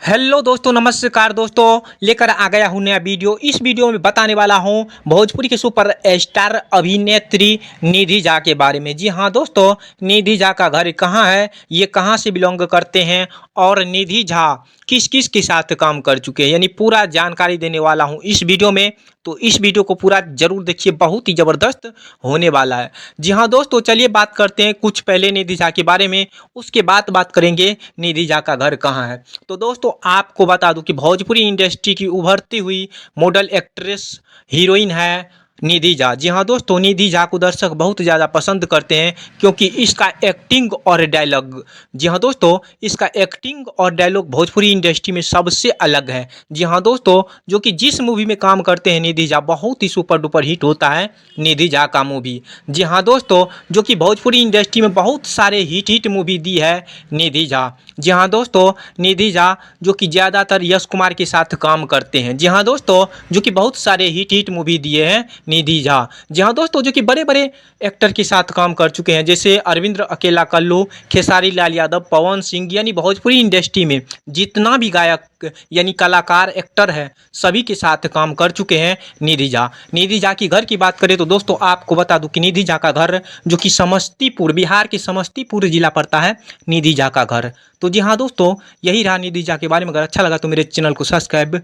Hello दोस्तों, नमस्कार दोस्तों। लेकर आ गया हूँ नया वीडियो। इस वीडियो में बताने वाला हूँ भोजपुरी के सुपर स्टार अभिनेत्री निधि झा के बारे में। जी हाँ दोस्तों, निधि झा का घर कहाँ है, ये कहाँ से बिलोंग करते हैं और निधि झा किस किस के साथ काम कर चुके हैं, यानी पूरा जानकारी देने वाला हूँ इस वीडियो में। तो इस वीडियो को पूरा जरूर देखिए, बहुत ही ज़बरदस्त होने वाला है। जी हाँ दोस्तों, चलिए बात करते हैं कुछ पहले निधि झा के बारे में, उसके बाद बात करेंगे निधि झा का घर कहाँ है। तो दोस्तों आपको बता दूं कि भोजपुरी इंडस्ट्री की उभरती हुई मॉडल, एक्ट्रेस, हीरोइन है निधि झा। जी हाँ दोस्तों, निधि झा को दर्शक बहुत ज़्यादा पसंद करते हैं क्योंकि इसका एक्टिंग और डायलॉग, जी हाँ दोस्तों, इसका एक्टिंग और डायलॉग भोजपुरी इंडस्ट्री में सबसे अलग है। जी हाँ दोस्तों, जो कि जिस मूवी में काम करते हैं निधि झा, बहुत ही सुपर डुपर हिट होता है निधि झा का मूवी। जी हाँ दोस्तों, जो कि भोजपुरी इंडस्ट्री में बहुत सारे हिट हिट मूवी दी है निधि झा। जी हाँ दोस्तों, निधि झा जो कि ज़्यादातर यश कुमार के साथ काम करते हैं। जी हाँ दोस्तों, जो कि बहुत सारे हिट हिट मूवी दिए हैं निधि झा। जी हाँ दोस्तों, जो कि बड़े बड़े एक्टर के साथ काम कर चुके हैं, जैसे अरविंद्र अकेला कल्लू, खेसारी लाल यादव, पवन सिंह, यानी भोजपुरी इंडस्ट्री में जितना भी गायक यानी कलाकार एक्टर है, सभी के साथ काम कर चुके हैं निधि झा। निधि झा की घर की बात करें तो दोस्तों आपको बता दूं कि निधि झा का घर जो कि समस्तीपुर, बिहार के समस्तीपुर जिला पड़ता है निधि झा का घर। तो जी हाँ दोस्तों, यही रहा निधि झा के बारे में। अगर अच्छा लगा तो मेरे चैनल को सब्सक्राइब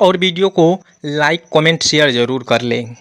और वीडियो को लाइक कमेंट शेयर ज़रूर कर लें।